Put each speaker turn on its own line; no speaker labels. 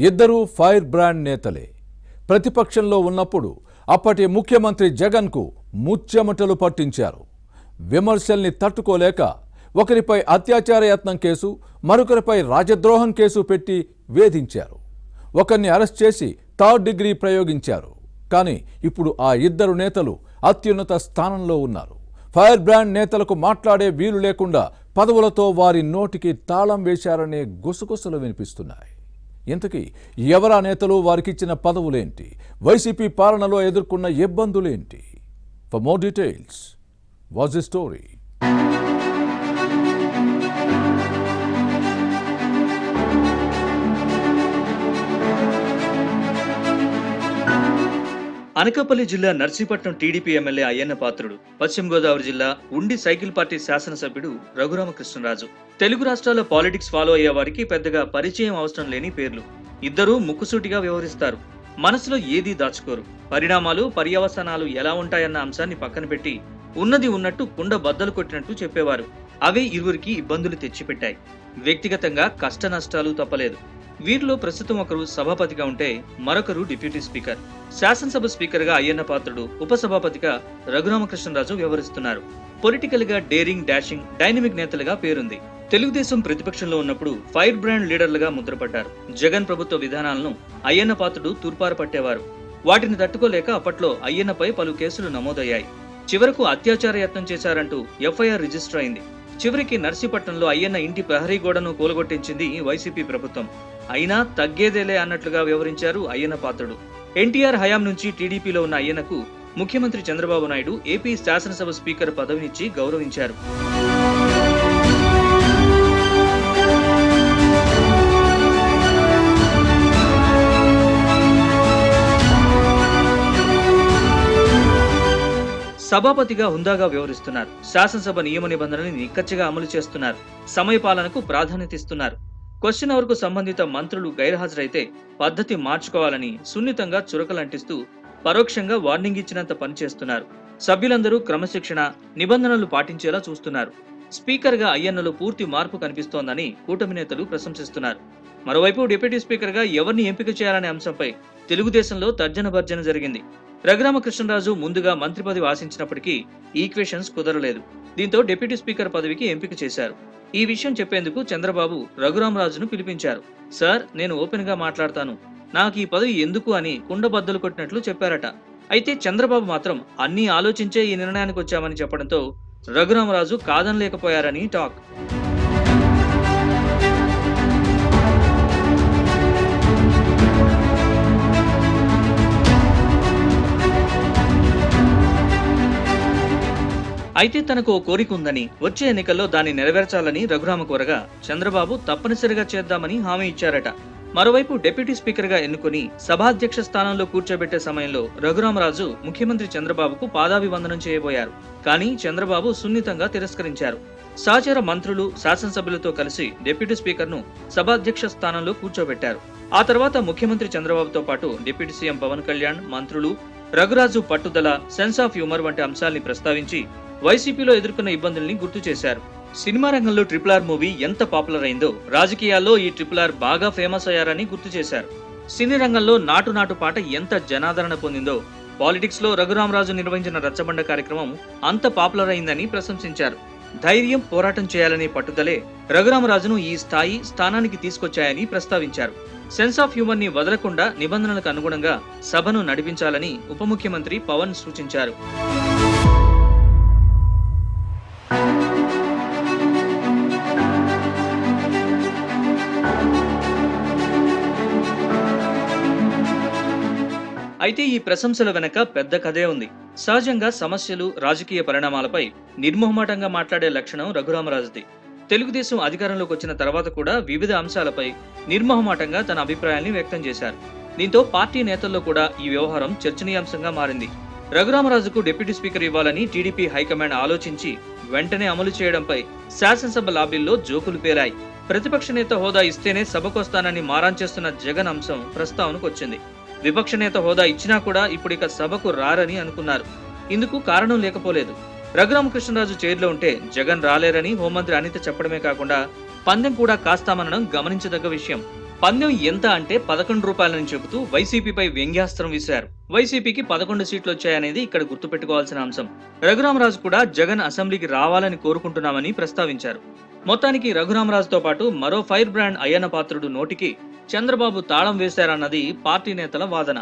ఇద్దరూ fire brand నేతలే. ప్రతిపక్షంలో ఉన్నప్పుడు అప్పటి ముఖ్యమంత్రి జగన్కు ముచ్చెమటలు పట్టించారు. విమర్శల్ని తట్టుకోలేక ఒకరిపై అత్యాచార యత్నం కేసు, మరొకరిపై రాజద్రోహం కేసు పెట్టి వేధించారు. ఒకరిని అరెస్ట్ చేసి 3rd డిగ్రీ ప్రయోగించారు. కానీ ఇప్పుడు ఆ ఇద్దరు నేతలు అత్యున్నత స్థానంలో ఉన్నారు. ఫైర్ బ్రాండ్ నేతలకు మాట్లాడే వీలు లేకుండా పదవులతో వారి నోటికి తాళం వేశారనే గుసగుసలు వినిపిస్తున్నాయి. ఇంతకీ ఎవరా నేతలు, వారికిచ్చిన పదవులేంటి, వైసీపీ పాలనలో ఎదుర్కొన్న ఇబ్బందులేంటి? For more details, watch the story.
Anakapalli జిల్లా నర్సీపట్నం టీడీపీ ఎమ్మెల్యే అయ్యన్న పాత్రుడు, పశ్చిమ గోదావరి జిల్లా ఉండి సైకిల్ పార్టీ శాసనసభ్యుడు రఘురామకృష్ణరాజు. తెలుగు రాష్ట్రాల పాలిటిక్స్ ఫాలో అయ్యే వారికి పెద్దగా పరిచయం అవసరం లేని పేర్లు. ఇద్దరూ ముక్కుసూటిగా వ్యవహరిస్తారు. మనసులో ఏదీ దాచుకోరు. పరిణామాలు, పర్యవసానాలు ఎలా ఉంటాయన్న అంశాన్ని పక్కన పెట్టి ఉన్నది ఉన్నట్టు కుండ బద్దలు కొట్టినట్టు చెప్పేవారు. అవే ఇరువురికి ఇబ్బందులు తెచ్చిపెట్టాయి. వ్యక్తిగతంగా కష్ట నష్టాలు తప్పలేదు. వీరిలో ప్రస్తుతం ఒకరు సభాపతిగా ఉంటే మరొకరు డిప్యూటీ స్పీకర్. శాసనసభ స్పీకర్ గా అయ్యన్న పాత్రుడు, ఉపసభాపతిగా రఘురామకృష్ణరాజు వ్యవహరిస్తున్నారు. పొలిటికల్ గా డేరింగ్, డాషింగ్, డైనమిక్ నేతలుగా పేరుంది. తెలుగుదేశం ప్రతిపక్షంలో ఉన్నప్పుడు ఫైర్ బ్రాండ్ లీడర్లుగా ముద్రపడ్డారు. జగన్ ప్రభుత్వ విధానాలను అయ్యన్న పాత్రుడు తూర్పార పట్టేవారు. వాటిని తట్టుకోలేక అప్పట్లో అయ్యన్నపై పలు కేసులు నమోదయ్యాయి. చివరకు అత్యాచార యత్నం చేశారంటూ ఎఫ్ఐఆర్ రిజిస్టర్ అయింది. చివరికి నర్సీపట్నంలో అయ్యన్న ఇంటి ప్రహరీ గోడను కూలగొట్టించింది వైసీపీ ప్రభుత్వం. అయినా తగ్గేదేలే అన్నట్లుగా వ్యవహరించారు అయ్యన్న పాత్రుడు. ఎన్టీఆర్ హయాం నుంచి టీడీపీలో ఉన్న అయ్యన్నకు ముఖ్యమంత్రి చంద్రబాబు నాయుడు ఏపీ శాసనసభ స్పీకర్ పదవినిచ్చి గౌరవించారు. సభాపతిగా హుందాగా వ్యవహరిస్తున్నారు. శాసనసభ నియమ నిబంధనల్ని నిక్కచ్చిగా అమలు చేస్తున్నారు. సమయపాలనకు ప్రాధాన్యత ఇస్తున్నారు. క్వశ్చన్ అవర్ కు సంబంధిత మంత్రులు గైర్హాజరైతే పద్ధతి మార్చుకోవాలని సున్నితంగా చురకలంటిస్తూ పరోక్షంగా వార్నింగ్ ఇచ్చినంత పనిచేస్తున్నారు. సభ్యులందరూ క్రమశిక్షణ, నిబంధనలు పాటించేలా చూస్తున్నారు. స్పీకర్ గా అయ్యన్నలో పూర్తి మార్పు కనిపిస్తోందని కూటమి నేతలు ప్రశంసిస్తున్నారు. మరోవైపు డిప్యూటీ స్పీకర్ గా ఎవరిని ఎంపిక చేయాలనే అంశంపై తెలుగుదేశంలో తర్జన భర్జన జరిగింది. రఘురామకృష్ణరాజు ముందుగా మంత్రి పదవి ఆశించినప్పటికీ ఈక్వేషన్స్ కుదరలేదు. దీంతో డిప్యూటీ స్పీకర్ పదవికి ఎంపిక చేశారు. ఈ విషయం చెప్పేందుకు చంద్రబాబు రఘురామరాజును పిలిపించారు. సార్, నేను ఓపెన్ గా మాట్లాడతాను, నాకు ఈ పదవి ఎందుకు అని కుండ బద్దలు కొట్టినట్లు చెప్పారట. అయితే చంద్రబాబు మాత్రం అన్నీ ఆలోచించే ఈ నిర్ణయానికి వచ్చామని చెప్పడంతో రఘురామరాజు కాదనలేకపోయారని టాక్. అయితే తనకు ఓ కోరిక ఉందని, వచ్చే ఎన్నికల్లో దాన్ని నెరవేర్చాలని రఘురామ కోరగా చంద్రబాబు తప్పనిసరిగా చేద్దామని హామీ ఇచ్చారట. మరోవైపు డిప్యూటీ స్పీకర్ గా ఎన్నుకుని సభాధ్యక్ష స్థానంలో కూర్చోబెట్టే సమయంలో రఘురామరాజు ముఖ్యమంత్రి చంద్రబాబుకు పాదాభివందనం చేయబోయారు. కానీ చంద్రబాబు సున్నితంగా తిరస్కరించారు. సహచర మంత్రులు, శాసనసభ్యులతో కలిసి డిప్యూటీ స్పీకర్ ను సభాధ్యక్ష స్థానంలో కూర్చోబెట్టారు. ఆ తర్వాత ముఖ్యమంత్రి చంద్రబాబుతో పాటు డిప్యూటీ సీఎం పవన్ కళ్యాణ్, మంత్రులు రఘురాజు పట్టుదల, సెన్స్ ఆఫ్ హ్యూమర్ వంటి అంశాల్ని ప్రస్తావించి వైసీపీలో ఎదుర్కొన్న ఇబ్బందుల్ని గుర్తు చేశారు. సినిమా రంగంలో RRR మూవీ ఎంత పాపులర్ అయిందో రాజకీయాల్లో ఈ RRR బాగా ఫేమస్ అయ్యారని గుర్తు చేశారు. సినీ రంగంలో నాటు నాటు పాట ఎంత జనాదరణ పొందిందో పాలిటిక్స్ లో రఘురామరాజు నిర్వహించిన రచ్చబండ కార్యక్రమం అంత పాపులర్ అయిందని ప్రశంసించారు. ధైర్యం, పోరాటం చేయాలనే పట్టుదలే రఘురామరాజును ఈ స్థానానికి తీసుకొచ్చాయని ప్రస్తావించారు. సెన్స్ ఆఫ్ హ్యూమర్ ని వదలకుండా నిబంధనలకు అనుగుణంగా సభను నడిపించాలని ఉప ముఖ్యమంత్రి పవన్ సూచించారు. అయితే ఈ ప్రశంసల వెనక పెద్ద కథే ఉంది. సహజంగా సమస్యలు, రాజకీయ పరిణామాలపై నిర్మోహమాటంగా మాట్లాడే లక్షణం రఘురామరాజుది. తెలుగుదేశం అధికారంలోకి వచ్చిన తర్వాత కూడా వివిధ అంశాలపై నిర్మోహమాటంగా తన అభిప్రాయాల్ని వ్యక్తం చేశారు. దీంతో పార్టీ నేతల్లో కూడా ఈ వ్యవహారం చర్చనీయాంశంగా మారింది. రఘురామరాజుకు డిప్యూటీ స్పీకర్ ఇవ్వాలని టీడీపీ హైకమాండ్ ఆలోచించి వెంటనే అమలు చేయడంపై శాసనసభ లాబీల్లో జోకులు పేలాయి. ప్రతిపక్ష నేత హోదా ఇస్తేనే సభకొస్తానని మారాన్ చేస్తున్న జగన్ అంశం ప్రస్తావనకు వచ్చింది. విపక్ష నేత హోదా ఇచ్చినా కూడా ఇప్పుడిక సభకు రారని అనుకున్నారు. ఇందుకు కారణం లేకపోలేదు. రఘురామకృష్ణరాజు చైర్లో ఉంటే జగన్ రాలేరని హోంమంత్రి అనిత చెప్పడమే కాకుండా పందెం కూడా కాస్తామనడం గమనించదగ్గ విషయం. పందెం ఎంత అంటే 11 రూపాయలని చెబుతూ వైసీపీపై వ్యంగ్యాస్త్రం విసిరారు. వైసీపీకి 11 సీట్లు వచ్చాయనేది ఇక్కడ గుర్తుపెట్టుకోవాల్సిన అంశం. రఘురామరాజు కూడా జగన్ అసెంబ్లీకి రావాలని కోరుకుంటున్నామని ప్రస్తావించారు. మొత్తానికి రఘురామరాజుతో పాటు మరో ఫైర్ బ్రాండ్ అయ్యన్న పాత్రుడు నోటికి చంద్రబాబు తాళం వేశారన్నది పార్టీ నేతల వాదన.